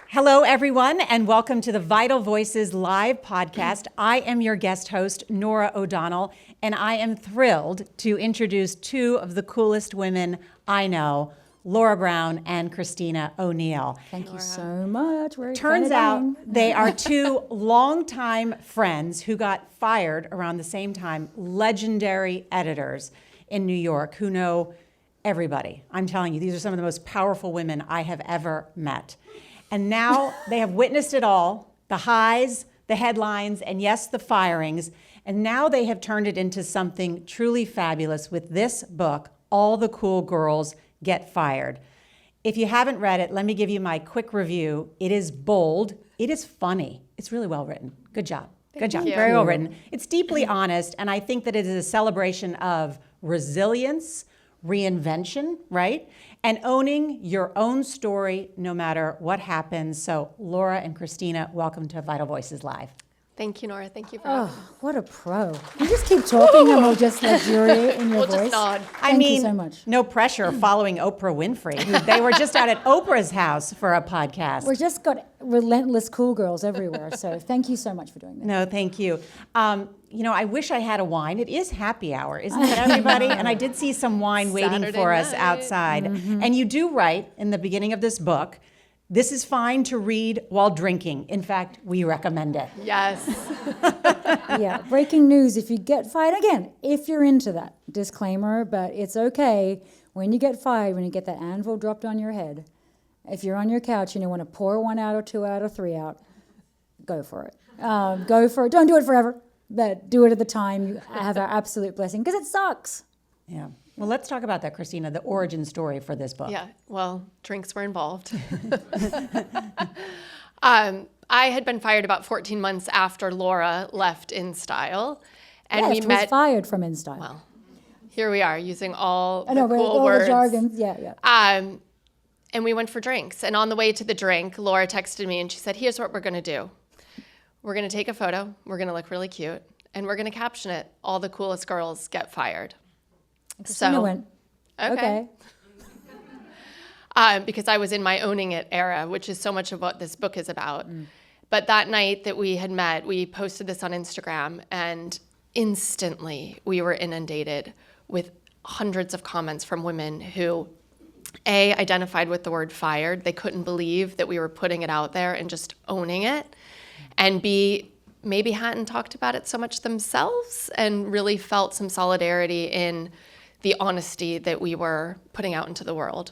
Hello, everyone, and welcome to the Vital Voices live podcast. I am your guest host, Norah O'Donnell, and I am thrilled to introduce two of the coolest women I know, Laura Brown and Kristina O'Neill. Thank you so much. Turns out they are two longtime friends who got fired around the same time, legendary editors in New York who know everybody. I'm telling you, these are some of the most powerful women I have ever met. And now they have witnessed it all, the highs, the headlines, and yes, the firings. And now they have turned it into something truly fabulous with this book, All the Cool Girls Get Fired. If you haven't read it, let me give you my quick review. It is bold. It is funny. It's really well written. Good job. Good job. Very well written. It's deeply honest, and I think that it is a celebration of resilience, reinvention, right? And owning your own story no matter what happens. So Laura and Kristina, welcome to Vital Voices Live. Thank you, Norah. Thank you for having me. What a pro. You just keep talking and we'll just luxuriate in your We'll voice. just nod. Thank you so much. No pressure following Oprah Winfrey. They were just out at Oprah's house for a podcast. We've just got relentless cool girls everywhere. So thank you so much for doing this. No, thank you. I wish I had a wine. It is happy hour, isn't it, everybody? And I did see some wine waiting Saturday for us night. outside. Mm-hmm. And you do write in the beginning of this book, this is fine to read while drinking. In fact, we recommend it. Yes. Yeah, breaking news. If you get fired, again, if you're into that, disclaimer, but it's okay when you get fired, when you get that anvil dropped on your head. If you're on your couch and you want to pour one out or two out or three out, go for it. Go for it. Don't do it forever, but do it at the time you have our absolute blessing, because it sucks. Yeah. Well, let's talk about that, Kristina, the origin story for this book. Yeah. Well, drinks were involved. I had been fired about 14 months after Laura left InStyle. And we met. Was fired from InStyle. Well, here we are using all the but cool all words. the jargons. Yeah. And we went for drinks. And on the way to the drink, Laura texted me and she said, here's what we're going to do. We're going to take a photo. We're going to look really cute. And we're going to caption it, All the Coolest Girls Get Fired. Kristina went, okay. Because I was in my owning it era, which is so much of what this book is about. But that night that we had met, we posted this on Instagram, and instantly we were inundated with hundreds of comments from women who, A, identified with the word fired. They couldn't believe that we were putting it out there and just owning it. And B, maybe hadn't talked about it so much themselves and really felt some solidarity in the honesty that we were putting out into the world.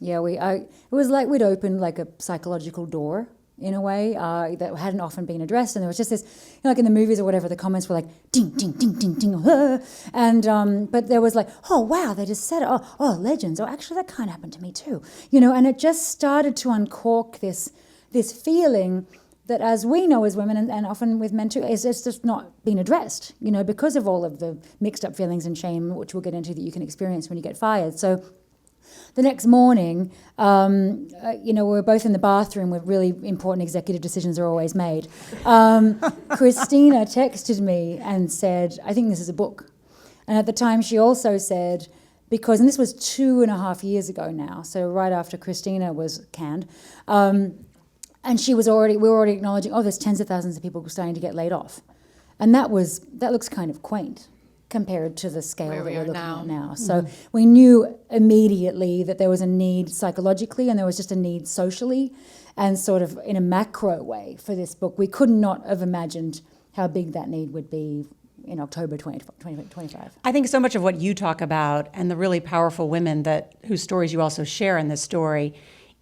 Yeah, it was like we'd opened like a psychological door in a way that hadn't often been addressed, and there was just this, like in the movies or whatever, the comments were like ding, ding, ding, ding, ding, and but there was like, oh wow, they just said it, oh legends, oh actually that kind of happened to me too, and it just started to uncork this feeling that, as we know as women, and often with men too, is just not being addressed, because of all of the mixed up feelings and shame, which we'll get into, that you can experience when you get fired. So the next morning, we were both in the bathroom where really important executive decisions are always made. Kristina texted me and said, I think this is a book. And at the time she also said, and this was 2.5 years ago now, so right after Kristina was canned, and we were already acknowledging, there's tens of thousands of people starting to get laid off. And that looks kind of quaint compared to the scale that we're looking at now. So we knew immediately that there was a need psychologically, and there was just a need socially, and sort of in a macro way for this book. We could not have imagined how big that need would be in October 2025. I think so much of what you talk about, and the really powerful women whose stories you also share in this story,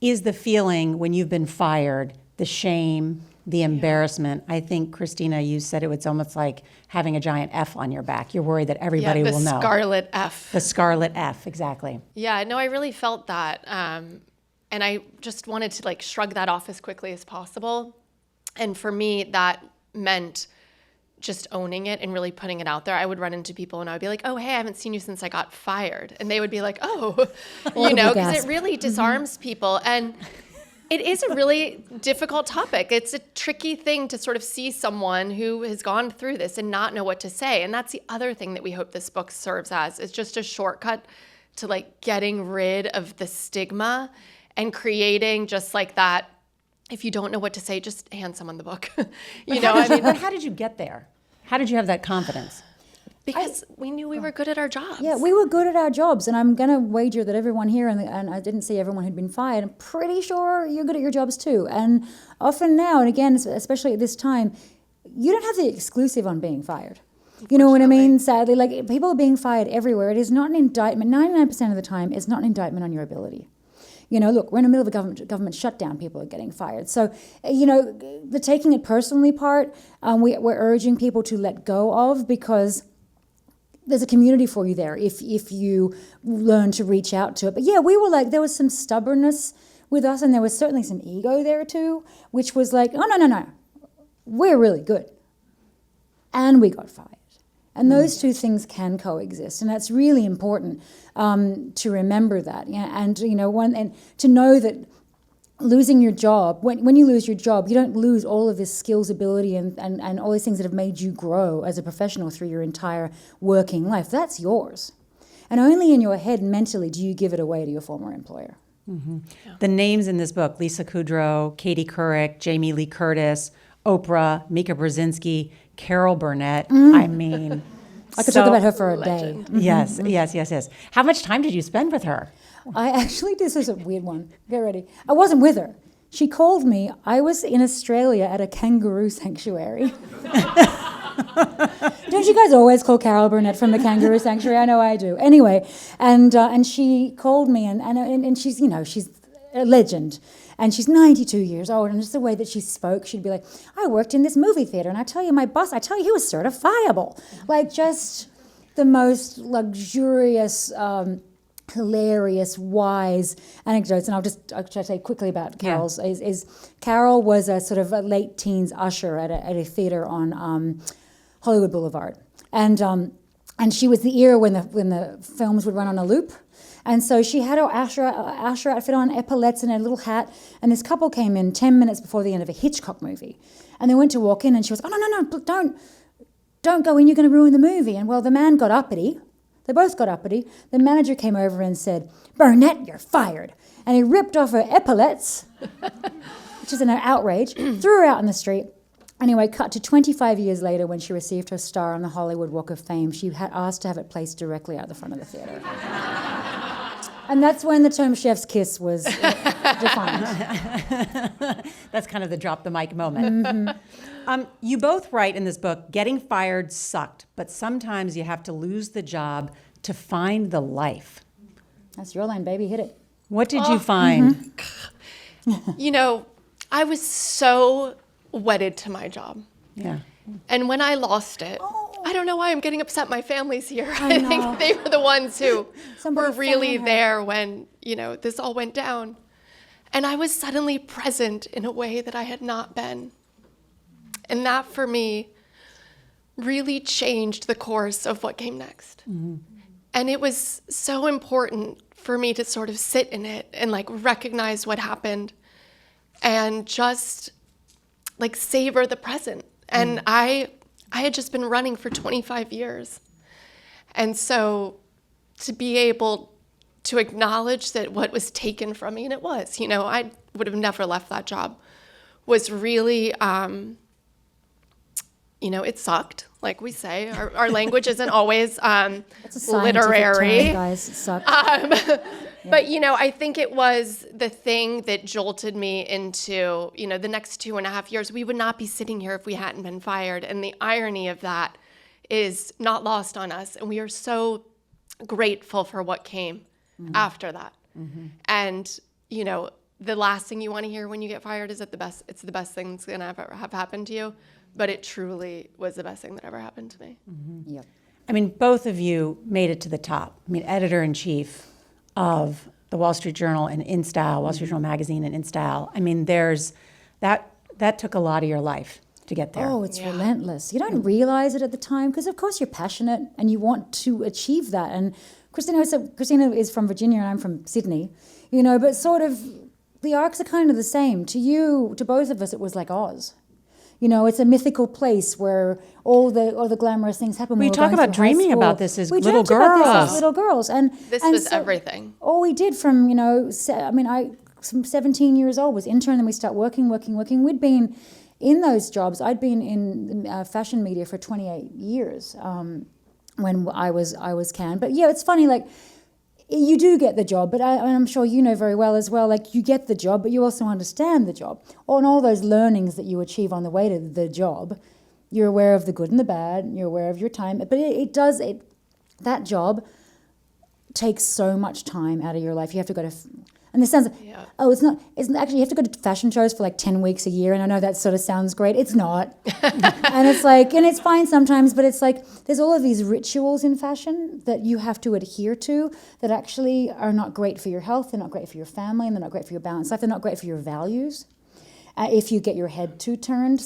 is the feeling when you've been fired, the shame, the embarrassment. I think, Kristina, you said it's almost like having a giant F on your back. You're worried that everybody will know. The scarlet F. The scarlet F, exactly. Yeah, no, I really felt that. And I just wanted to shrug that off as quickly as possible. And for me, that meant just owning it and really putting it out there. I would run into people and I would be like, oh, hey, I haven't seen you since I got fired. And they would be like, oh, because it really disarms people. And it is a really difficult topic. It's a tricky thing to sort of see someone who has gone through this and not know what to say. And that's the other thing that we hope this book serves as. It's just a shortcut to getting rid of the stigma and creating just that if you don't know what to say, just hand someone the book. I mean, But how did you get there? How did you have that confidence? because we knew we were good at our jobs. Yeah, we were good at our jobs, and I'm going to wager that everyone here, and I didn't see everyone who'd been fired, I'm pretty sure you're good at your jobs too. And often now, and again, especially at this time, you don't have the exclusive on being fired. You know what I mean? Sadly, like, people are being fired everywhere. It is not an indictment. 99% of the time, it's not an indictment on your ability. Look, we're in the middle of a government shutdown. People are getting fired. So, the taking it personally part, we're urging people to let go of, because there's a community for you there if you learn to reach out to it. But yeah, we were like, there was some stubbornness with us, and there was certainly some ego there too, which was like, oh, no, we're really good. And we got fired. And those two things can coexist, and that's really important to remember that. And and to know that losing your job, when you lose your job, you don't lose all of this skills, ability, and all these things that have made you grow as a professional through your entire working life. That's yours, and only in your head mentally do you give it away to your former employer. Mm-hmm. Yeah. The names in this book: Lisa Kudrow, Katie Couric, Jamie Lee Curtis, Oprah, Mika Brzezinski, Carol Burnett. I mean, I could talk about her for a day. Mm-hmm. Yes. How much time did you spend with her? This is a weird one. Get ready. I wasn't with her. She called me. I was in Australia at a kangaroo sanctuary. Don't you guys always call Carol Burnett from the kangaroo sanctuary? I know I do. Anyway, and she called me, and she's, she's a legend. And she's 92 years old, and just the way that she spoke, she'd be like, I worked in this movie theater, and I tell you, my boss, he was certifiable. Like, just the most luxurious, hilarious, wise anecdotes. And I'll try to say quickly about Carol's. Is Carol was a sort of a late teens usher at a theater on Hollywood Boulevard. And she was the era when the films would run on a loop. And so she had her usher outfit on, epaulettes and a little hat, and this couple came in 10 minutes before the end of a Hitchcock movie. And they went to walk in, and she was, oh, no, don't go in, you're going to ruin the movie. And well, the man got uppity. They both got uppity. The manager came over and said, Burnett, you're fired. And he ripped off her epaulettes, which is an outrage, threw her out in the street. Anyway, cut to 25 years later when she received her star on the Hollywood Walk of Fame. She had asked to have it placed directly out the front of the theater. And that's when the term chef's kiss was defined. That's kind of the drop the mic moment. Mm-hmm. You both write in this book, getting fired sucked, but sometimes you have to lose the job to find the life. That's your line, baby. Hit it. What did you find? Mm-hmm. I was so wedded to my job. Yeah. And when I lost it, I don't know why I'm getting upset. My family's here. I think they were the ones who were really there when, this all went down. And I was suddenly present in a way that I had not been. And that, for me, really changed the course of what came next. Mm-hmm. And it was so important for me to sort of sit in it and, recognize what happened and just, savor the present. And I had just been running for 25 years. And so to be able to acknowledge that what was taken from me, and it was, I would have never left that job, was really, it sucked, like we say. Our language isn't always literary. Term, guys. It sucked. But, I think it was the thing that jolted me into, the next 2.5 years. We would not be sitting here if we hadn't been fired. And the irony of that is not lost on us. And we are so grateful for what came after that. Mm-hmm. And, the last thing you want to hear when you get fired is that it's the best thing that's going to ever have happened to you. But it truly was the best thing that ever happened to me. Mm-hmm. Yep. I mean, both of you made it to the top. I mean, editor-in-chief of the Wall Street Journal and InStyle, Wall Street Journal Magazine and InStyle. I mean, there's that took a lot of your life to get there. Oh, it's relentless. You don't realize it at the time because, of course, you're passionate and you want to achieve that. And Kristina is from Virginia and I'm from Sydney, but sort of the arcs are kind of the same. To both of us, it was like Oz. It's a mythical place where all the glamorous things happen. We talk about dreaming about this as little girls. About this as little girls, and was everything. All we did from 17 years old, was intern, then we start working. We'd been in those jobs. I'd been in fashion media for 28 years when I was canned. But yeah, it's funny, like, you do get the job, but I'm sure you know very well as well, like, you get the job, but you also understand the job. And all those learnings that you achieve on the way to the job, you're aware of the good and the bad, you're aware of your time. But that job takes so much time out of your life. You have to go to... And this sounds, it's actually, you have to go to fashion shows for like 10 weeks a year. And I know that sort of sounds great. It's not. And it's like, and it's fine sometimes, but it's like, there's all of these rituals in fashion that you have to adhere to that actually are not great for your health. They're not great for your family, and they're not great for your balanced life. They're not great for your values if you get your head too turned.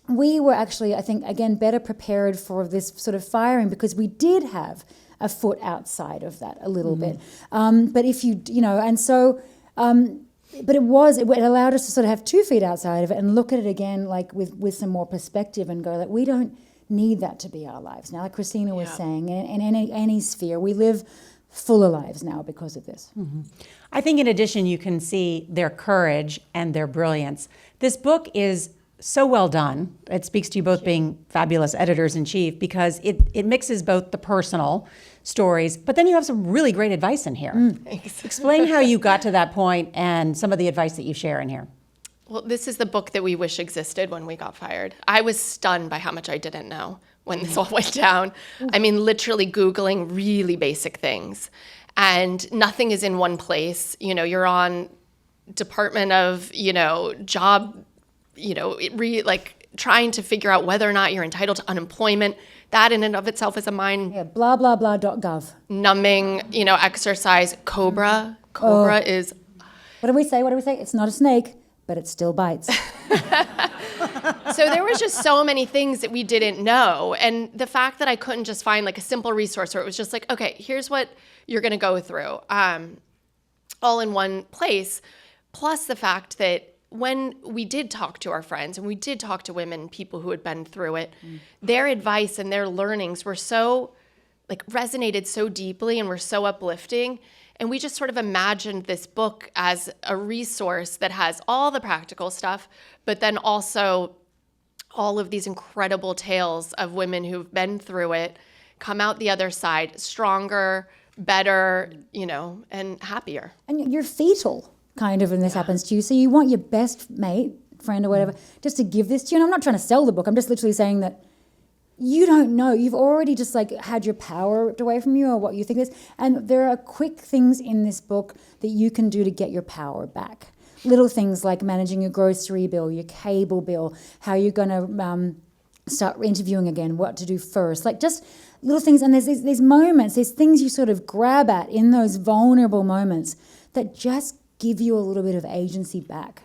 We were actually, I think, again, better prepared for this sort of firing because we did have a foot outside of that a little bit. But if you but it allowed us to sort of have 2 feet outside of it and look at it again, like with some more perspective, and go like, we don't need that to be our lives now. Like Kristina was saying, in any sphere, we live fuller lives now because of this. I think in addition, you can see their courage and their brilliance. This book is so well done. It speaks to you both being fabulous editors-in-chief because it mixes both the personal stories, but then you have some really great advice in here. Thanks. Explain how you got to that point and some of the advice that you share in here. Well, this is the book that we wish existed when we got fired. I was stunned by how much I didn't know when this all went down. I mean, literally Googling really basic things, and nothing is in one place. You know, you're on Department of, job, trying to figure out whether or not you're entitled to unemployment. That in and of itself is a mind blah, blah, blah.gov. numbing, exercise. Cobra is... What do we say? It's not a snake, but it still bites. So there was just so many things that we didn't know. And the fact that I couldn't just find like a simple resource where it was just like, okay, here's what you're going to go through all in one place. Plus the fact that when we did talk to our friends and we did talk to women, people who had been through it, their advice and their learnings were so, resonated so deeply and were so uplifting. And we just sort of imagined this book as a resource that has all the practical stuff, but then also all of these incredible tales of women who've been through it, come out the other side stronger, better, and happier. And you're fetal, kind of, when this happens to you. So you want your best mate, friend or whatever, just to give this to you. And I'm not trying to sell the book. I'm just literally saying that you don't know. You've already just had your power ripped away from you, or what you think is. And there are quick things in this book that you can do to get your power back. Little things like managing your grocery bill, your cable bill, how you're going to start interviewing again, what to do first. Just little things. And there's these moments, there's things you sort of grab at in those vulnerable moments that just give you a little bit of agency back.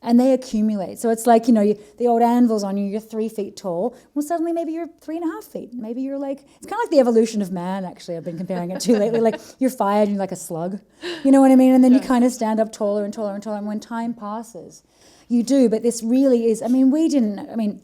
And they accumulate. So it's like, the old anvil's on you, you're 3 feet tall. Well, suddenly maybe you're 3.5 feet. Maybe you're it's kind of like the evolution of man, actually, I've been comparing it to lately. You're fired and you're like a slug. You know what I mean? And then you kind of stand up taller and taller and taller. And when time passes, you do. But this really is, the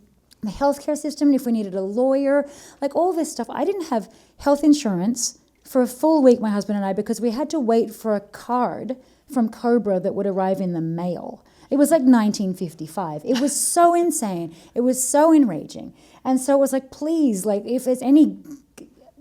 healthcare system, if we needed a lawyer, all this stuff. I didn't have health insurance for a full week, my husband and I, because we had to wait for a card from Cobra that would arrive in the mail. It was 1955. It was so insane. It was so enraging. And so it was please, if there's any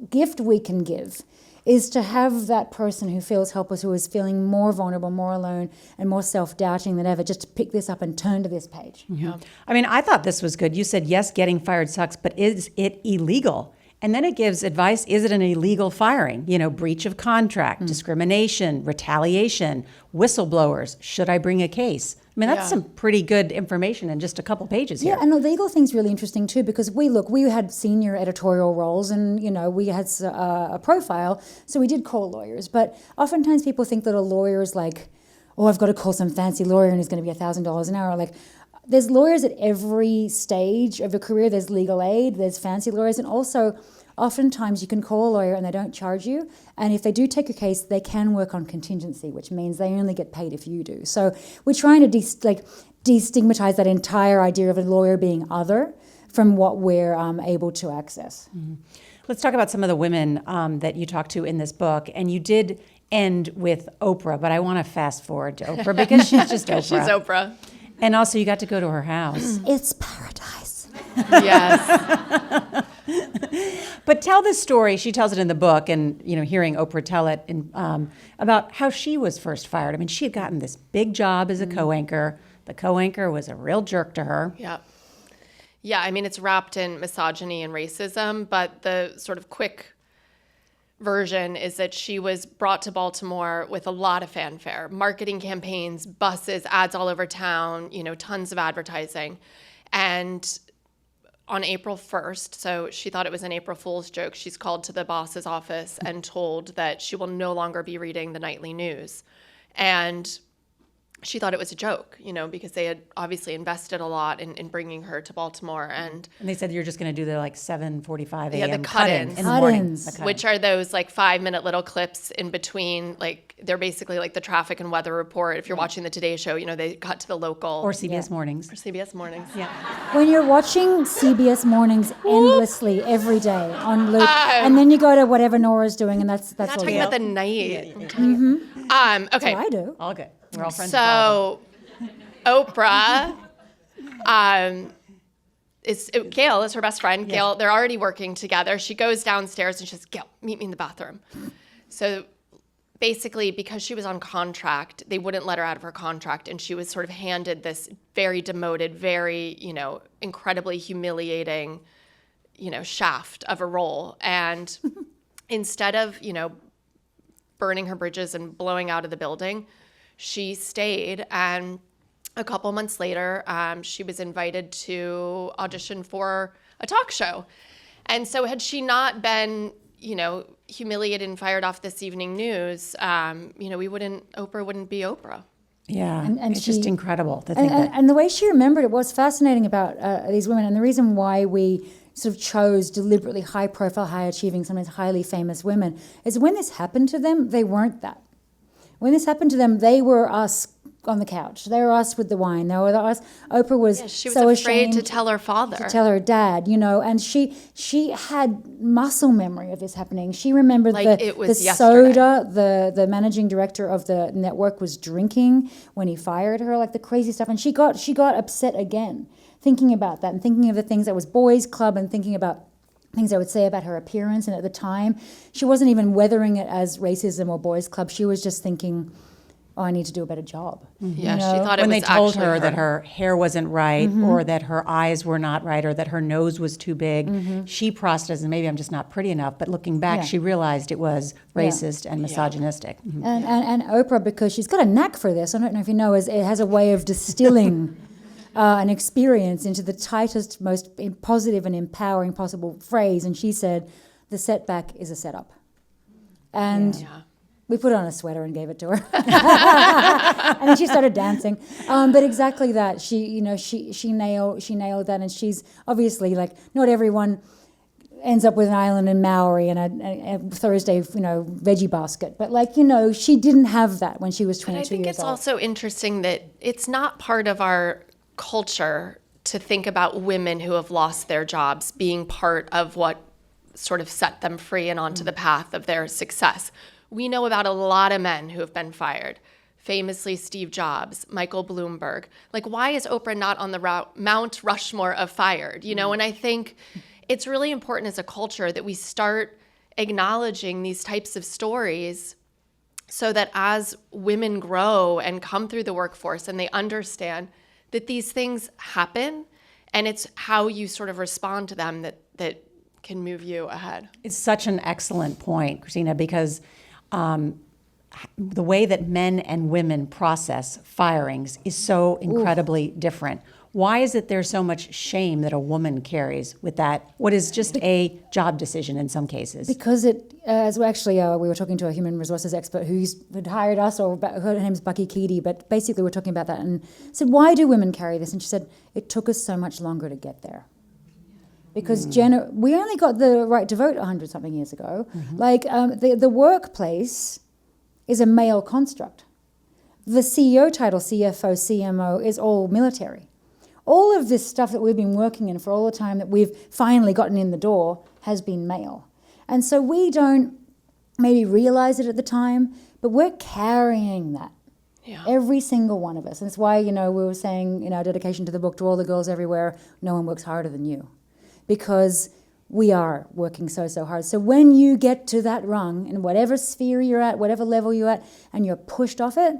gift we can give, is to have that person who feels helpless, who is feeling more vulnerable, more alone, and more self-doubting than ever, just to pick this up and turn to this page. Yeah. I thought this was good. You said, yes, getting fired sucks, but is it illegal? And then it gives advice, is it an illegal firing? Breach of contract, discrimination, retaliation, whistleblowers. Should I bring a case? That's some pretty good information in just a couple pages here. Yeah, and the legal thing's really interesting too, because we had senior editorial roles and, we had a profile, so we did call lawyers. But oftentimes people think that a lawyer is I've got to call some fancy lawyer and he's going to be $1,000 an hour. There's lawyers at every stage of a career. There's legal aid, there's fancy lawyers, and also oftentimes you can call a lawyer and they don't charge you. And if they do take your case, they can work on contingency, which means they only get paid if you do. So we're trying to destigmatize that entire idea of a lawyer being other from what we're able to access. Mm-hmm. Let's talk about some of the women that you talked to in this book. And you did end with Oprah, but I want to fast forward to Oprah because she's just Oprah. She's Oprah. And also, you got to go to her house. It's paradise. Yes. But tell this story. She tells it in the book, and hearing Oprah tell it about how she was first fired. I mean, she had gotten this big job as a co-anchor. The co-anchor was a real jerk to her. Yeah. Yeah, I mean, it's wrapped in misogyny and racism, but the sort of quick version is that she was brought to Baltimore with a lot of fanfare, marketing campaigns, buses, ads all over town, tons of advertising. And on April 1st, so she thought it was an April Fool's joke, she's called to the boss's office and told that she will no longer be reading the nightly news. And she thought it was a joke, because they had obviously invested a lot in bringing her to Baltimore. And they said you're just going to do the 7:45 a.m. the cut-ins. in the morning. Cut-ins. The cut-ins. which are those 5-minute little clips in between, they're basically like the traffic and weather report. If you're watching the Today Show, they cut to the local. Or CBS Mornings. Or CBS Mornings. Yeah. When you're watching CBS Mornings endlessly every day on loop, and then you go to whatever Nora's doing, and that's Not all talking you about the night. Okay. I do. All good. We're all friends. So, Oprah, Gail is her best friend. Gail, they're already working together. She goes downstairs and she says, "Gail, meet me in the bathroom." So basically, because she was on contract, they wouldn't let her out of her contract, and she was sort of handed this very demoted, very, incredibly humiliating, shaft of a role. And instead of, burning her bridges and blowing out of the building, she stayed, and a couple months later, she was invited to audition for a talk show. And so had she not been, humiliated and fired off this evening news, Oprah wouldn't be Oprah. Yeah, And it's just incredible to And, think that. and the way she remembered it was fascinating about these women, and the reason why we sort of chose deliberately high-profile, high-achieving, sometimes highly famous women is when this happened to them, they weren't that. When this happened to them, they were us on the couch. They were us with the wine. They were us. Oprah was She was so afraid ashamed to tell her father. to tell her dad, and she had muscle memory of this happening. She remembered It the was yesterday. soda the managing director of the network was drinking when he fired her, the crazy stuff. And she got upset again, thinking about that and thinking of the things that was boys' club and thinking about things I would say about her appearance. And at the time, she wasn't even weathering it as racism or boys' club. She was just thinking, oh, I need to do a better job. Yeah, she thought it When was they told actually her that her hair wasn't right, or that her eyes were not right, or that her nose was too big, she processed, and maybe I'm just not pretty enough. But looking back, Yeah. she realized it was racist and misogynistic. Mhm. And Oprah, because she's got a knack for this, I don't know if you know, it has a way of distilling an experience into the tightest, most positive and empowering possible phrase. And she said, the setback is a setup. And we put on a sweater and gave it to her. And then she started dancing. But exactly that. She nailed that. And she's obviously not everyone ends up with an island in Maui and a Thursday, veggie basket. But she didn't have that when she was 22 But I think years it's old. also interesting that it's not part of our culture to think about women who have lost their jobs being part of what sort of set them free and onto the path of their success. We know about a lot of men who have been fired. Famously, Steve Jobs, Michael Bloomberg. Why is Oprah not on the Mount Rushmore of fired? And I think it's really important as a culture that we start acknowledging these types of stories so that as women grow and come through the workforce and they understand that these things happen and it's how you sort of respond to them that can move you ahead. It's such an excellent point, Kristina, because the way that men and women process firings is so incredibly different. Why is it there's so much shame that a woman carries with that, what is just a job decision in some cases? Because we were talking to a human resources expert who'd hired us, her name's Bucky Keedy, but basically we're talking about that and said, why do women carry this? And she said, it took us so much longer to get there. Because we only got the right to vote 100-something years ago. The workplace is a male construct. The CEO title, CFO, CMO, is all military. All of this stuff that we've been working in for all the time that we've finally gotten in the door has been male. And so we don't maybe realize it at the time, but we're carrying that. Yeah. Every single one of us. And it's why, we were saying in our dedication to the book, to all the girls everywhere, no one works harder than you. Because we are working so hard. So when you get to that rung, in whatever sphere you're at, whatever level you're at, and you're pushed off it,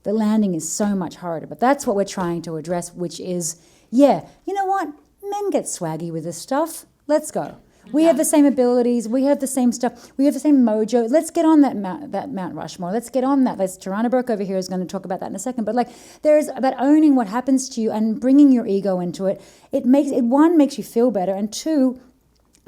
the landing is so much harder. But that's what we're trying to address, which is, you know what? Men get swaggy with this stuff. Let's go. We have the same abilities. We have the same stuff. We have the same mojo. Let's get on that Mount Rushmore. Let's get on that. There's Tarana Burke over here is going to talk about that in a second. But there's about owning what happens to you and bringing your ego into it. One, makes you feel better, and two,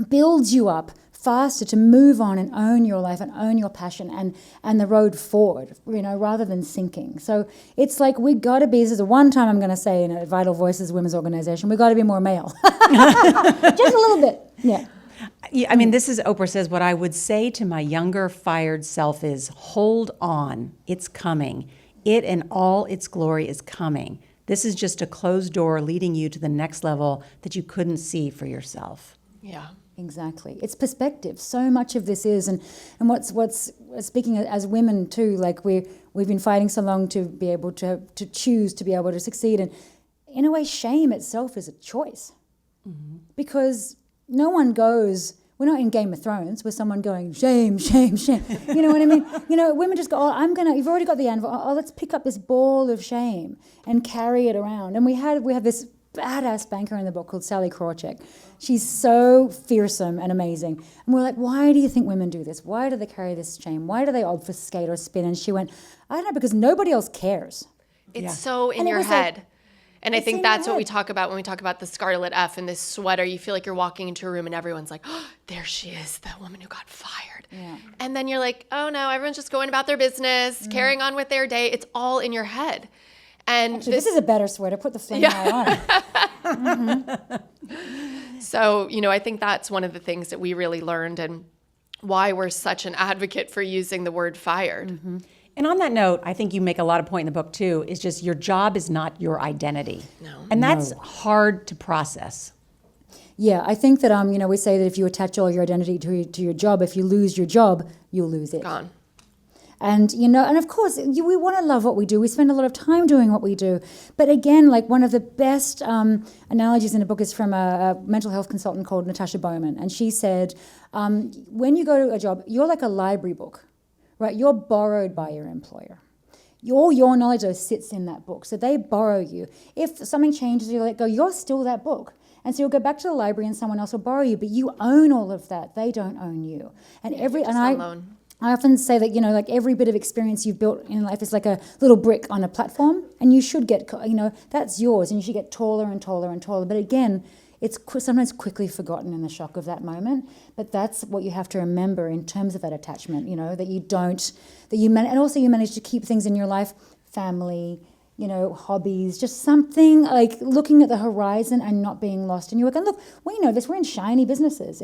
builds you up faster to move on and own your life and own your passion and the road forward, rather than sinking. So it's we got to be, this is the one time I'm going to say in a Vital Voices Women's Organization, we got to be more male. Just a little bit. Yeah. I mean, this is Oprah says, what I would say to my younger fired self is, hold on, it's coming. It in all its glory is coming. This is just a closed door leading you to the next level that you couldn't see for yourself. Yeah. Exactly. It's perspective. So much of this is, and what's speaking as women too, we've been fighting so long to be able to choose to be able to succeed. And in a way, shame itself is a choice. Mm-hmm. Because no one goes, we're not in Game of Thrones where someone going, shame, shame, shame. You know what I mean? Women just go, you've already got the anvil. Oh, let's pick up this ball of shame and carry it around. And we have this badass banker in the book called Sally Krawcheck. She's so fearsome and amazing. And we're like, why do you think women do this? Why do they carry this shame? Why do they obfuscate or spin? And she went, I don't know, because nobody else cares. It's so in your head. And I think that's what we talk about when we talk about the Scarlet F and this sweater. You feel like you're walking into a room and everyone's like, oh, there she is, that woman who got fired. Yeah. And then you're like, oh no, everyone's just going about their business, carrying on with their day. It's all in your head. And actually, this is a better sweater. Put the flame on. Mm-hmm. So, I think that's one of the things that we really learned and why we're such an advocate for using the word fired. Mm-hmm. And on that note, I think you make a lot of point in the book too, is just your job is not your identity. No. And that's hard to process. Yeah, I think that, we say that if you attach all your identity to your job, if you lose your job, you'll lose it. Gone. And, and of course, we want to love what we do. We spend a lot of time doing what we do. But again, one of the best analogies in the book is from a mental health consultant called Natasha Bowman. And she said, when you go to a job, you're like a library book, right? You're borrowed by your employer. All your knowledge, though, sits in that book. So they borrow you. If something changes, you let go, you're still that book. And so you'll go back to the library and someone else will borrow you, but you own all of that. They don't own you. And I often say that, every bit of experience you've built in life is like a little brick on a platform, and you should get, that's yours, and you should get taller and taller and taller. But again, it's sometimes quickly forgotten in the shock of that moment. But that's what you have to remember in terms of that attachment, that you don't, and also you manage to keep things in your life, family, hobbies, just something like looking at the horizon and not being lost in your work. And look, we know this, we're in shiny businesses.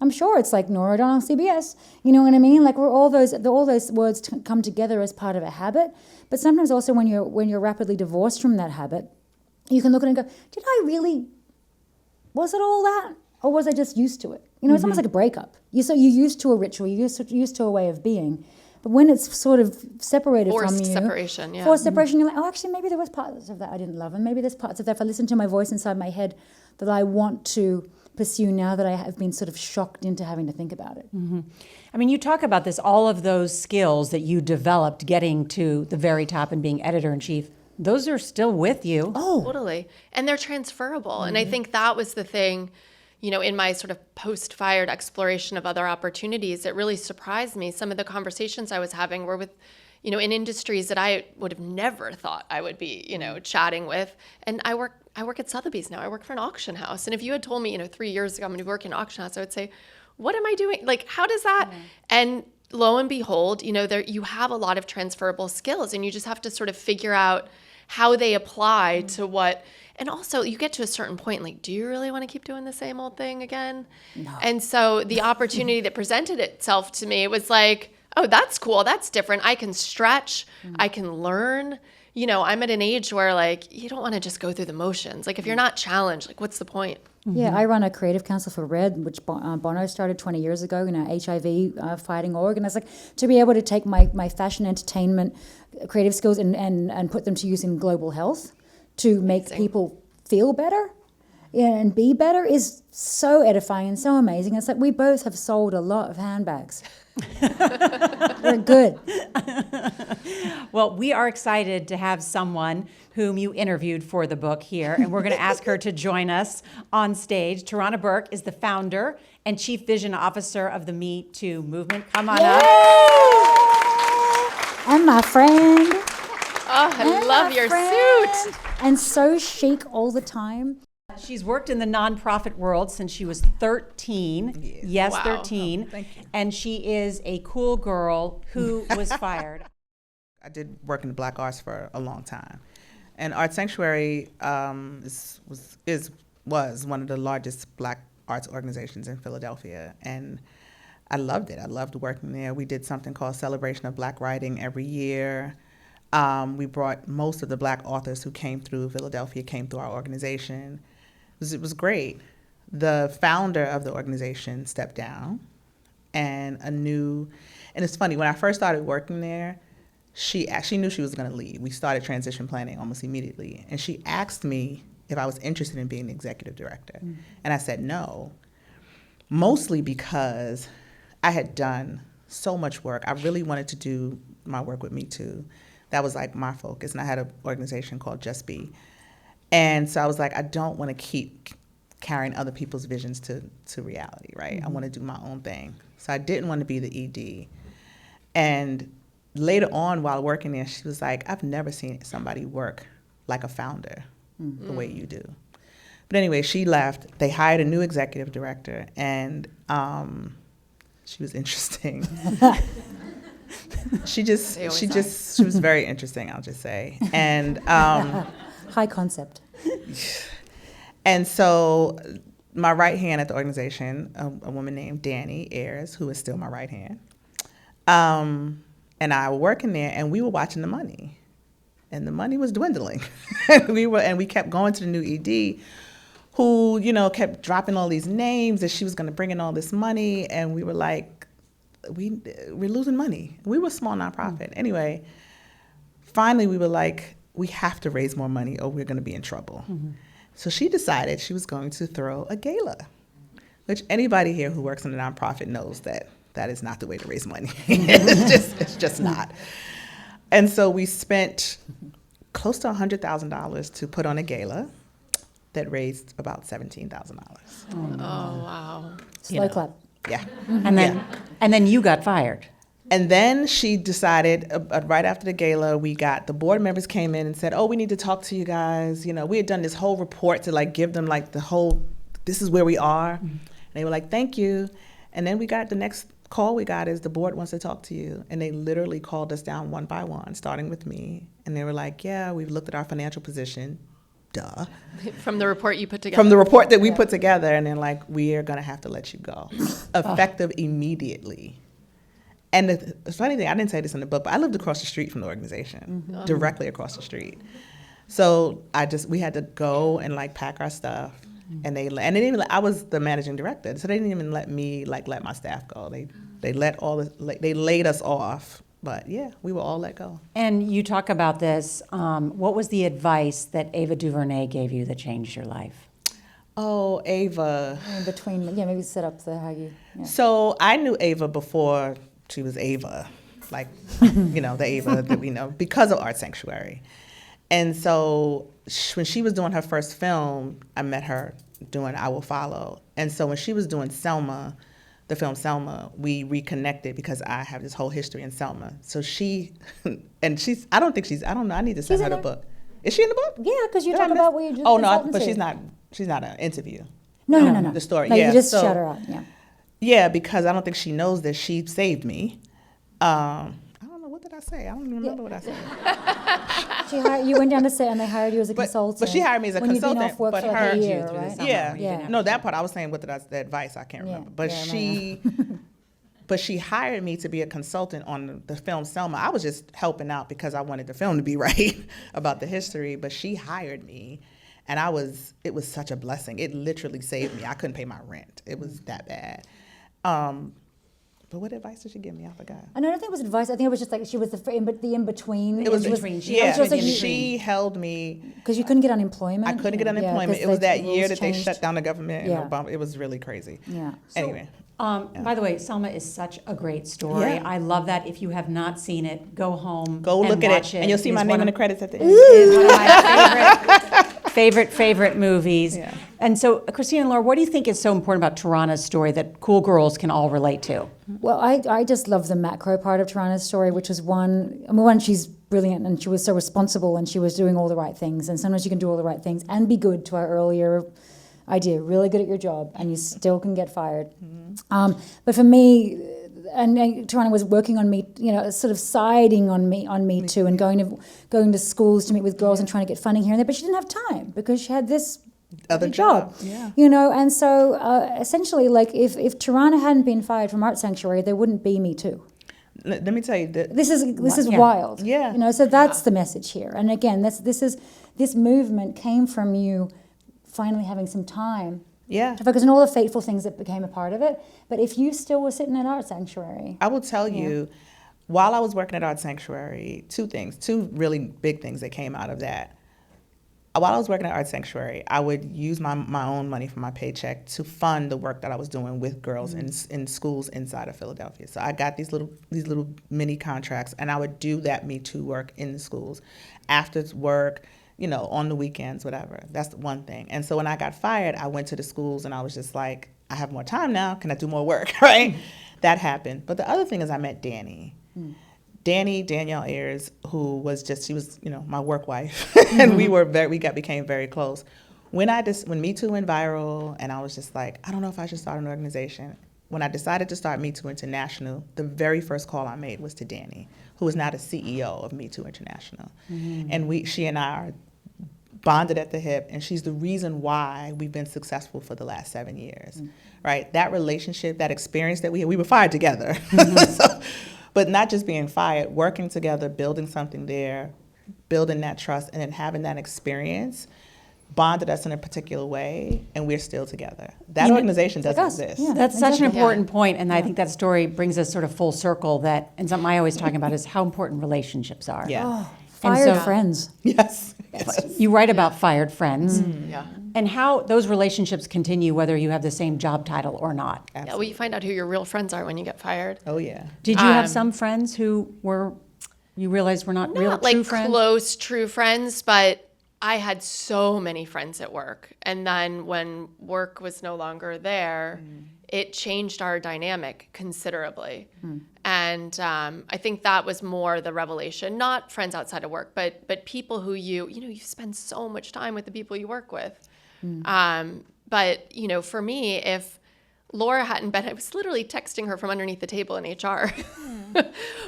I'm sure it's like Norah O'Donnell, CBS, you know what I mean? We're all those words come together as part of a habit. But sometimes also when you're rapidly divorced from that habit, you can look at it and go, was it all that? Or was I just used to it? It's almost like a breakup. You're used to a ritual, you're used to a way of being. But when it's sort of separated from you. Forced separation, you're like, oh, actually, maybe there was parts of that I didn't love. And maybe there's parts of that, if I listen to my voice inside my head, that I want to pursue now that I have been sort of shocked into having to think about it. Mm-hmm. I mean, you talk about this, all of those skills that you developed getting to the very top and being editor-in-chief, those are still with you. Oh, totally. And they're transferable. Mm-hmm. And I think that was the thing, in my sort of post-fired exploration of other opportunities, it really surprised me. Some of the conversations I was having were with, in industries that I would have never thought I would be, chatting with. And I work at Sotheby's now. I work for an auction house. And if you had told me, 3 years ago I'm going to work in an auction house, I would say, what am I doing? How does that? Mm-hmm. And lo and behold, you have a lot of transferable skills, and you just have to sort of figure out how they apply to what. And also, you get to a certain point, do you really want to keep doing the same old thing again? No. And so the opportunity that presented itself to me was oh, that's cool. That's different. I can stretch. I can learn. You know, I'm at an age where like, you don't want to just go through the motions. Like if you're not challenged, like what's the point? Yeah, I run a creative council for RED, which Bono started 20 years ago, HIV fighting org. And it's like to be able to take my fashion, entertainment, creative skills and put them to use in global health to make people feel better and be better is so edifying and so amazing. It's like we both have sold a lot of handbags. We're good. Well, we are excited to have someone whom you interviewed for the book here, and we're going to ask her to join us on stage. Tarana Burke is the founder and chief vision officer of the Me Too movement. Come on up. And my friend. Oh, I love your suit. And so chic all the time. She's worked in the nonprofit world since she was 13. Yes, Wow. 13. Thank you. And she is a cool girl who was fired. I did work in the Black arts for a long time, and Art Sanctuary was one of the largest Black arts organizations in Philadelphia, and I loved it. I loved working there. We did something called Celebration of Black Writing every year. We brought most of the Black authors who came through Philadelphia came through our organization. It was great. The founder of the organization stepped down, and it's funny, when I first started working there, she knew she was going to leave. We started transition planning almost immediately, and she asked me if I was interested in being the executive director, and I said no, mostly because I had done so much work. I really wanted to do my work with Me Too. That was like my focus, and I had an organization called Just Be. And so I was like, I don't want to keep carrying other people's visions to reality, right? Mm-hmm. I want to do my own thing. So I didn't want to be the ED. And later on while working there, she was like, I've never seen somebody work like a founder the way you do. But anyway, she left. They hired a new executive director, and she was interesting. She was very interesting, I'll just say. And high concept. And so my right hand at the organization, a woman named Danny Ayers, who is still my right hand, and I were working there, and we were watching the money, and the money was dwindling. we kept going to the new ED, who kept dropping all these names that she was going to bring in all this money, and we were like, we're losing money. We were a small nonprofit. Anyway, finally we were like, we have to raise more money or we're going to be in trouble. Mm-hmm. So she decided she was going to throw a gala, which anybody here who works in a nonprofit knows that is not the way to raise money. It's just not. And so we spent close to $100,000 to put on a gala that raised about $17,000. Oh, wow. Slow clap. Yeah. And then you got fired. And then she decided, right after the gala, the board members came in and said, oh, we need to talk to you guys. We had done this whole report to give them this is where we are. Mm-hmm. And they were like, thank you. And then the next call we got is the board wants to talk to you. And they literally called us down one by one, starting with me. And they were like, yeah, we've looked at our financial position. Duh. From the report you put together? From the report that we put together. And then we are going to have to let you go. Effective immediately. And the funny thing, I didn't say this in the book, but I lived across the street from the organization, directly across the street. So we had to go and pack our stuff, and they didn't even. I was the managing director, so they didn't even let me let my staff go. They laid us off, but yeah, we were all let go. And you talk about this. What was the advice that Ava DuVernay gave you that changed your life? Oh, Ava. In between, maybe set up how you. Yeah. So I knew Ava before she was Ava, the Ava that we know, because of Art Sanctuary. And so when she was doing her first film, I met her doing I Will Follow. And so when she was doing Selma, the film Selma, we reconnected because I have this whole history in Selma. So I don't know, I need to send her the book. Is she in the book? Yeah, because you talk about what you just. Oh, no, but she's not an interview. No. The story, no, yeah. You just shut her up, yeah. Yeah, because I don't think she knows that she saved me. I don't know, what did I say? I don't even remember what I said. You went down to set and they hired you as a consultant. But she hired me as a when consultant. You'd been off work but for her, a year, right? Yeah. No, that part I was saying, the advice, I can't remember. But But she hired me to be a consultant on the film Selma. I was just helping out because I wanted the film to be right about the history. But she hired me, and it was such a blessing. It literally saved me. I couldn't pay my rent. It was that bad. But what advice did she give me? I forgot. I don't think it was advice. I think it was just like she was the in-between. It was in-between. She held me. Because you couldn't get unemployment. I couldn't get unemployment. 'cause it was that rules year that changed. they shut down the government. Yeah. And Obama, it was really crazy. Yeah. Anyway. By the way, Selma is such a great story. Yeah. I love that. If you have not seen it, go home. Go and look at watch it. And you'll see It my is name one in the of- credits at the end. It is one of my favorite movies. Yeah. And so, Kristina and Laura, what do you think is so important about Tarana's story that cool girls can all relate to? Well, I just love the macro part of Tarana's story, which was one, she's brilliant and she was so responsible and she was doing all the right things. And sometimes you can do all the right things and be good, to our earlier idea, really good at your job, and you still can get fired. But for me, and Tarana was working on me, sort of siding on me too, and going to schools to meet with girls and trying to get funding here and there. But she didn't have time because she had this Other job. Yeah. And so essentially, like if Tarana hadn't been fired from Art Sanctuary, there wouldn't be Me Too. Let me tell you that. This is Yeah. wild. Yeah. So that's the message here. And again, this movement came from you finally having some time Yeah. to focus on all the fateful things that became a part of it. But if you still were sitting at Art Sanctuary, I will tell you, while I was working at Art Sanctuary, two really big things that came out of that. While I was working at Art Sanctuary, I would use my own money from my paycheck to fund the work that I was doing with girls in schools inside of Philadelphia. So I got these little mini contracts, and I would do that Me Too work in the schools, after work, on the weekends, whatever. That's one thing. And so when I got fired, I went to the schools and I was just like, I have more time now. Can I do more work, right? That happened. But the other thing is I met Danielle Ayers, she was my work wife, and we became very close. When Me Too went viral, and I was just like, I don't know if I should start an organization. When I decided to start Me Too International, the very first call I made was to Danny, who is now the CEO of Me Too International, and she and I are bonded at the hip, and she's the reason why we've been successful for the last 7 years, right? That relationship, that experience that we were fired together. But not just being fired, working together, building something there, building that trust, and then having that experience bonded us in a particular way, and we're still together. That organization doesn't exist. Yeah. That's such an Exactly. important point, and I think that story brings us sort of full circle. And something I always talk about is how important relationships are. Yeah. fired so- friends. Yes. You write about fired friends, Yeah. and how those relationships continue whether you have the same job title or not. Yeah, well, you find out who your real friends are when you get fired. Oh, yeah. Did you have some friends who you realized were not real Not like true friends? close true friends, but I had so many friends at work. And then when work was no longer there, it changed our dynamic considerably. And I think that was more the revelation, not friends outside of work, but people who you spend so much time with the people you work with. But, for me, if Laura hadn't been, I was literally texting her from underneath the table in HR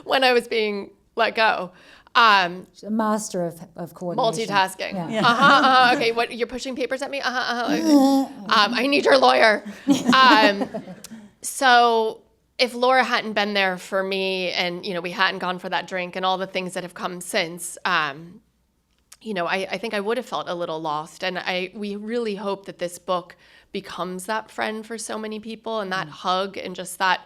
when I was being let go. She's a master of coordination. Multitasking. Yeah. Okay, what, you're pushing papers at me? I need your lawyer. So if Laura hadn't been there for me and, we hadn't gone for that drink and all the things that have come since, I think I would have felt a little lost. And we really hope that this book becomes that friend for so many people and that hug and just that,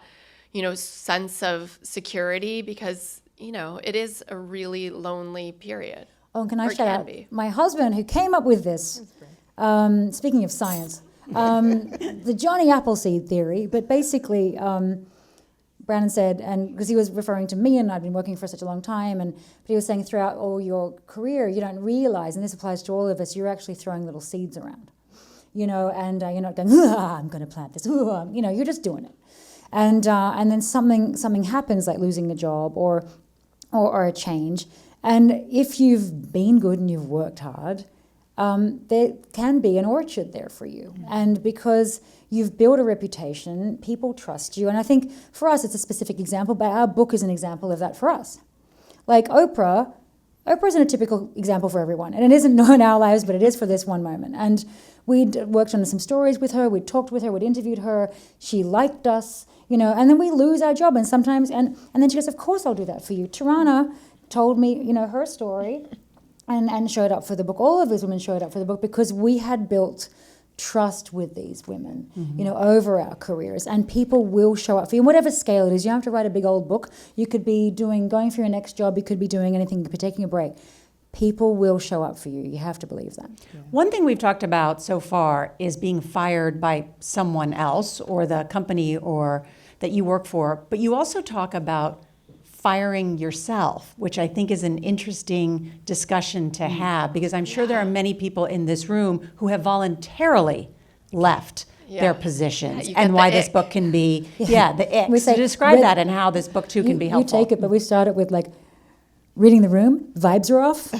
sense of security because, it is a really lonely period. Oh, and can I Or shout can out be. my husband who came up with this? Speaking of science, the Johnny Appleseed theory. But basically, Brandon said, and because he was referring to me, and I've been working for such a long time, but he was saying throughout all your career, you don't realize, and this applies to all of us, you're actually throwing little seeds around, and you're not going, I'm going to plant this, you're just doing it, and then something happens like losing a job or a change, and if you've been good and you've worked hard, there can be an orchard there for you. And because you've built a reputation, people trust you. And I think for us, it's a specific example, but our book is an example of that for us. Like Oprah, Oprah isn't a typical example for everyone, and it isn't in our lives, but it is for this one moment. And we'd worked on some stories with her, we'd talked with her, we'd interviewed her, she liked us, and then we lose our job, and sometimes, and then she goes, of course I'll do that for you. Tarana told me, her story, and showed up for the book. All of these women showed up for the book because we had built trust with these women, over our careers, and people will show up for you, whatever scale it is. You don't have to write a big old book. You could be going for your next job. You could be doing anything. You could be taking a break. People will show up for you. You have to believe that. Yeah. One thing we've talked about so far is being fired by someone else or the company or that you work for, but you also talk about firing yourself, which I think is an interesting discussion to have, because I'm sure there are many people in this room who have voluntarily left their positions, and why this book can be, the ick. So describe that and how this book too can be helpful. You take it, but we started with reading the room, vibes are off.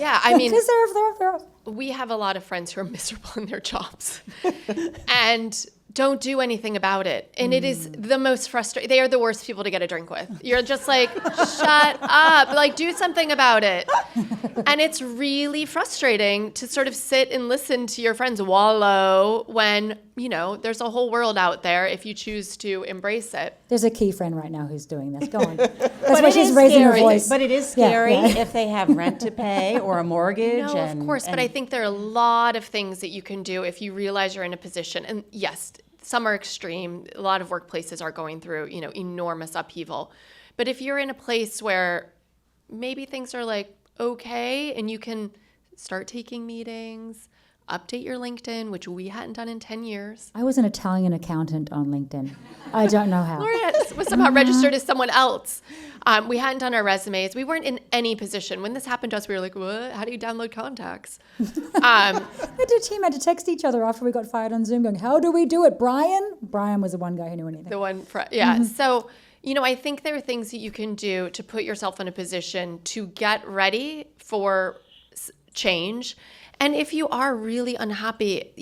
Yeah, I mean, because they're we have a lot of friends who are miserable in their jobs and don't do anything about it. And it is the most frustrating. They are the worst people to get a drink with. You're just like, shut up, do something about it. And it's really frustrating to sort of sit and listen to your friends wallow when, there's a whole world out there if you choose to embrace it. There's a key friend right now who's doing this. Go on. That's why she's raising her voice. But it is scary if they have rent to pay or a mortgage. No, of course. But I think there are a lot of things that you can do if you realize you're in a position. And yes, some are extreme. A lot of workplaces are going through, enormous upheaval. But if you're in a place where maybe things are okay, and you can start taking meetings, update your LinkedIn, which we hadn't done in 10 years. I was an Italian accountant on LinkedIn. I don't know how. Laura was somehow registered as someone else. We hadn't done our resumes. We weren't in any position. When this happened to us, we were like, what? How do you download contacts? The team had to text each other after we got fired on Zoom going, how do we do it, Brian? Brian was the one guy who knew anything. The one, yeah. So, I think there are things that you can do to put yourself in a position to get ready for change. And if you are really unhappy,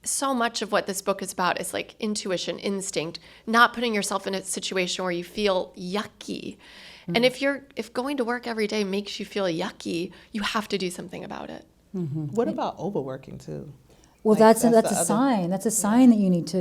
so much of what this book is about is intuition, instinct, not putting yourself in a situation where you feel yucky. And if going to work every day makes you feel yucky, you have to do something about it. What about overworking too? Well, that's a sign. That's a sign that you need to,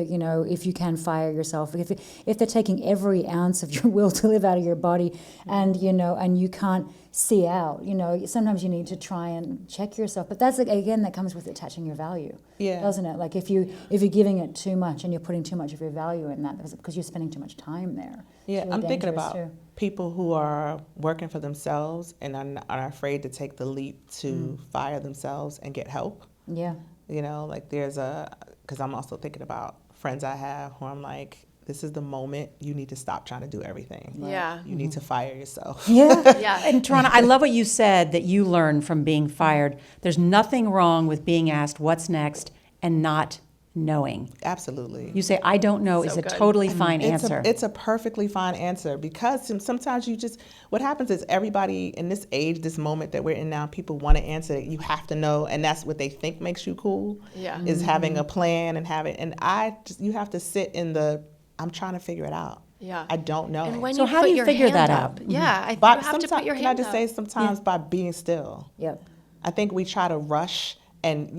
if you can fire yourself. If they're taking every ounce of your will to live out of your body, and and you can't see out, sometimes you need to try and check yourself. But that's again, that comes with attaching your value, doesn't it? If you're giving it too much and you're putting too much of your value in that, because you're spending too much time there. Yeah, really I'm thinking about too. people who are working for themselves and are afraid to take the leap to fire themselves and get help. Yeah. Because I'm also thinking about friends I have who I'm like, this is the moment you need to stop trying to do everything. Right? Yeah. You need to fire yourself. Yeah. Yeah. And Tarana, I love what you said that you learned from being fired. There's nothing wrong with being asked what's next and not knowing. Absolutely. You say, I don't know, So is a good. totally fine answer. It's a perfectly fine answer, because sometimes what happens is everybody in this age, this moment that we're in now, people want to answer, you have to know, and that's what they think makes you cool, is having a plan you have to sit in I'm trying to figure it out. Yeah. I don't know. And when So you how put do you your figure hand that up, out? Yeah, you have to put your hand up. Can I just say sometimes by being still? Yep. I think we try to rush and,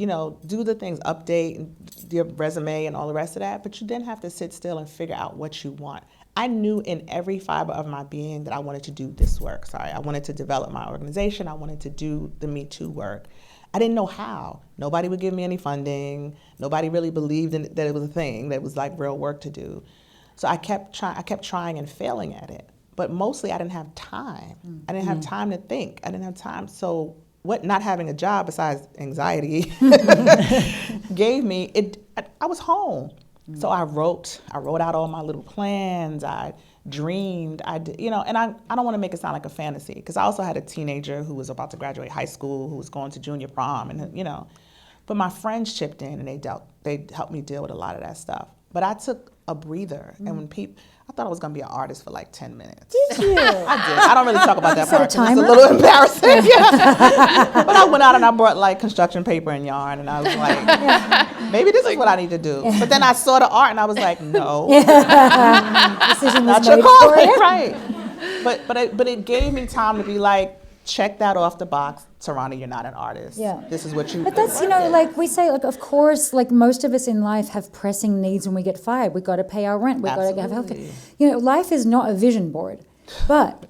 do the things, update your resume and all the rest of that, but you then have to sit still and figure out what you want. I knew in every fiber of my being that I wanted to do this work. I wanted to develop my organization. I wanted to do the Me Too work. I didn't know how. Nobody would give me any funding. Nobody really believed that it was a thing, that was real work to do. So I kept trying and failing at it. But mostly I didn't have time. I didn't have time to think. I didn't have time. So what not having a job, besides anxiety, gave me, I was home. So I wrote out all my little plans. I dreamed. I did, and I don't want to make it sound like a fantasy, because I also had a teenager who was about to graduate high school, who was going to junior prom, and but my friends chipped in and they helped me deal with a lot of that stuff. But I took a breather, and when I thought I was going to be an artist for 10 minutes. Did you? I did. I don't really talk about that part. Set a timer? It's a little embarrassing. Yeah. But I went out and I brought construction paper and yarn, and I was like, maybe this is what I need to do. But then I saw the art and I was like, no, Decision was not your made calling, for you. right? But it gave me time to be like, check that off the box. Tarana, you're not an artist. Yeah. This is what you. But that's, like we say, like, of course, like most of us in life have pressing needs when we get fired. We've got to pay our rent. We've got to have healthcare. Life is not a vision board. But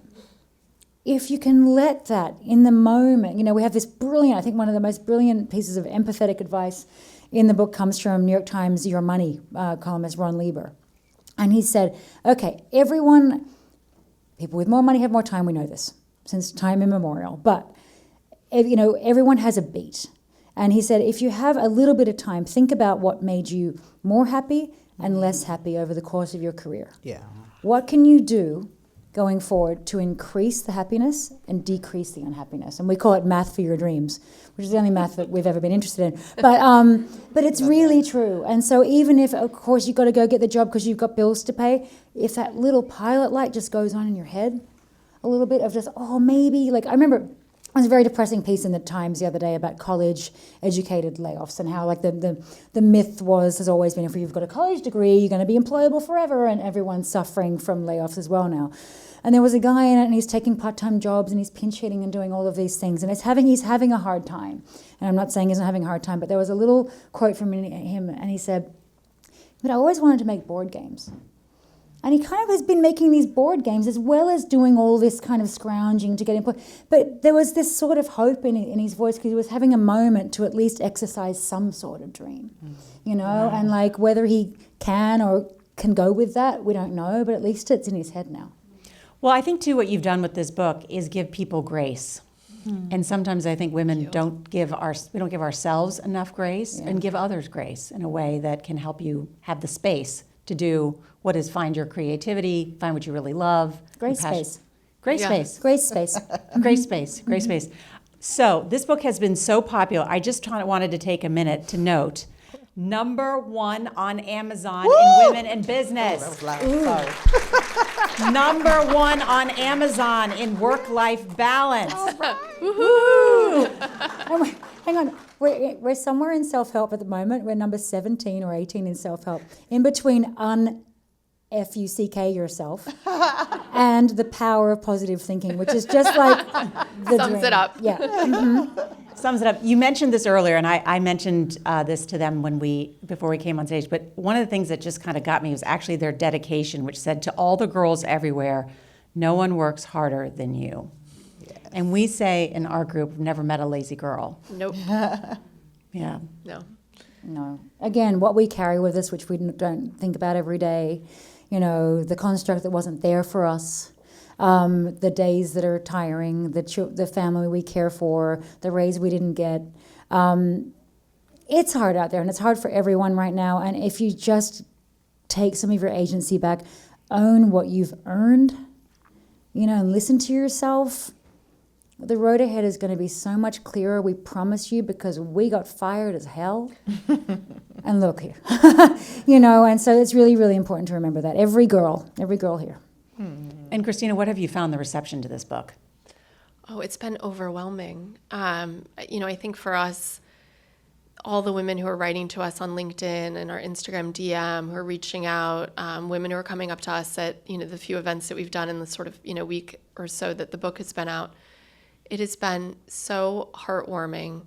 if you can let that in the moment, we have this brilliant, I think one of the most brilliant pieces of empathetic advice in the book comes from New York Times Your Money columnist Ron Lieber. And he said, okay, people with more money have more time. We know this since time immemorial. But, everyone has a beat. And he said, if you have a little bit of time, think about what made you more happy and less happy over the course of your career. Yeah. What can you do going forward to increase the happiness and decrease the unhappiness? And we call it math for your dreams, which is the only math that we've ever been interested in. But it's really true. And so even if, of course, you've got to go get the job because you've got bills to pay, if that little pilot light just goes on in your head, a little bit of just, maybe, like I remember there was a very depressing piece in the Times the other day about college-educated layoffs and how like the myth has always been if you've got a college degree, you're going to be employable forever, and everyone's suffering from layoffs as well now. And there was a guy in it, and he's taking part-time jobs, and he's pinch hitting and doing all of these things, and he's having a hard time. And I'm not saying he's not having a hard time, but there was a little quote from him, and he said, "But I always wanted to make board games." And he kind of has been making these board games as well as doing all this kind of scrounging to get employed. But there was this sort of hope in his voice because he was having a moment to at least exercise some sort of dream, and like whether he can or can go with that, we don't know, but at least it's in his head now. Well, I think, too, what you've done with this book is give people grace. And sometimes I think women don't give ourselves enough grace and give others grace in a way that can help you have the space to do what is find your creativity, find what you really love. Grace space. Grace space. Grace space. Grace space. Grace space. So this book has been so popular. I just wanted to take a minute to note #1 on Amazon in women in business. That was loud. Sorry. #1 on Amazon in work-life balance. Woohoo! Hang on. We're somewhere in self-help at the moment. We're number 17 or 18 in self-help. In between F-U-C-K yourself and the power of positive thinking, which is just like the Sums dream. it up. Yeah. Mm-hmm. Sums it up. You mentioned this earlier, and I mentioned this to them before we came on stage, but one of the things that just kind of got me was actually their dedication, which said to all the girls everywhere, no one works harder than you. Yes. And we say in our group, we've never met a lazy girl. Nope. Yeah. No. Again, what we carry with us, which we don't think about every day, the construct that wasn't there for us, the days that are tiring, the family we care for, the raise we didn't get. It's hard out there, and it's hard for everyone right now. And if you just take some of your agency back, own what you've earned, and listen to yourself, the road ahead is going to be so much clearer, we promise you, because we got fired as hell. And look here. And so it's really, really important to remember that. Every girl here. And Kristina, what have you found the reception to this book? Oh, it's been overwhelming. I think for us, all the women who are writing to us on LinkedIn and our Instagram DM, who are reaching out, women who are coming up to us at, the few events that we've done in the sort of, week or so that the book has been out. It has been so heartwarming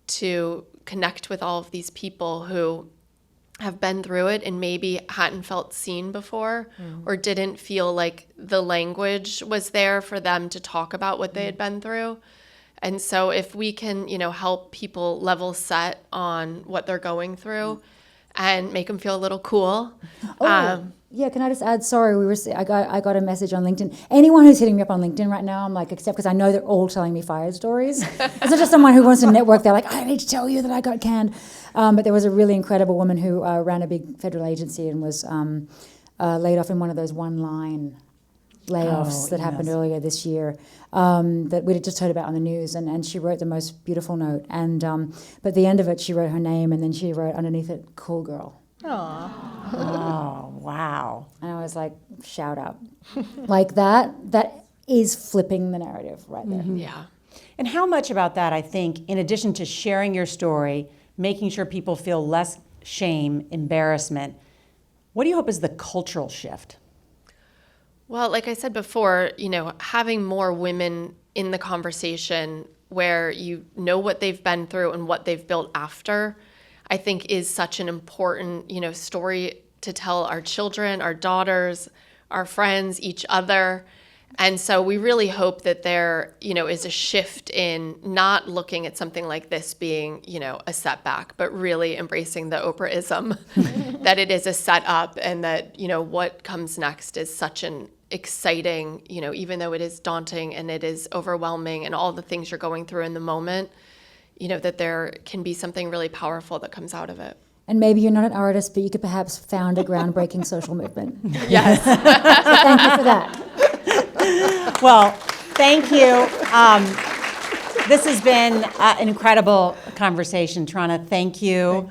to connect with all of these people who have been through it and maybe hadn't felt seen before or didn't feel like the language was there for them to talk about what they had been through. And so if we can, help people level set on what they're going through and make them feel a little cool. Yeah, can I just add, sorry, I got a message on LinkedIn. Anyone who's hitting me up on LinkedIn right now, I'm like, except because I know they're all telling me fire stories. It's not just someone who wants to network. They're like, I need to tell you that I got canned. But there was a really incredible woman who ran a big federal agency and was laid off in one of those one-line layoffs that happened earlier this year that we'd just heard about on the news. And she wrote the most beautiful note. And but at the end of it, she wrote her name, and then she wrote underneath it, "Cool girl." Aww. Oh, wow. And I was like, shout out. Like that is flipping the narrative right there. Mm-hmm. Yeah. And how much about that, I think, in addition to sharing your story, making sure people feel less shame, embarrassment, what do you hope is the cultural shift? Well, like I said before, having more women in the conversation where you know what they've been through and what they've built after, I think is such an important, story to tell our children, our daughters, our friends, each other. And so we really hope that there, is a shift in not looking at something like this being, a setback, but really embracing the Oprah-ism that it is a setup, and that, what comes next is such an exciting, even though it is daunting and it is overwhelming and all the things you're going through in the moment, that there can be something really powerful that comes out of it. And maybe you're not an artist, but you could perhaps found a groundbreaking social movement. Yes. So thank you for that. Well, thank you. This has been an incredible conversation. Tarana, thank you.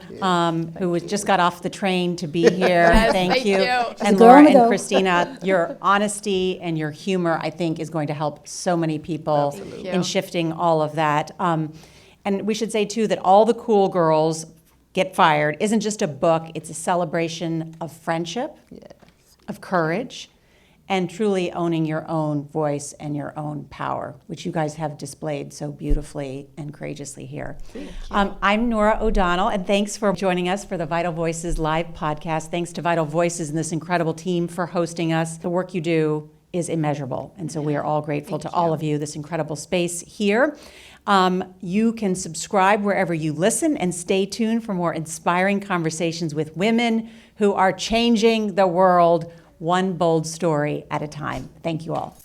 Who just got off the train to be here. Yes, thank you. She's And a girl Laura on the and go. Kristina, your honesty and your humor, I think, is going to help so many people Absolutely. in shifting all of that. And we should say, too, that All the Cool Girls Get Fired isn't just a book. It's a celebration of friendship, of courage, and truly owning your own voice and your own power, which you guys have displayed so beautifully and courageously here. I'm Norah O'Donnell, and thanks for joining us for the Vital Voices live podcast. Thanks to Vital Voices and this incredible team for hosting us. The work you do is immeasurable, and so we are all grateful to all of you, this incredible space here. You can subscribe wherever you listen, and stay tuned for more inspiring conversations with women who are changing the world one bold story at a time. Thank you all.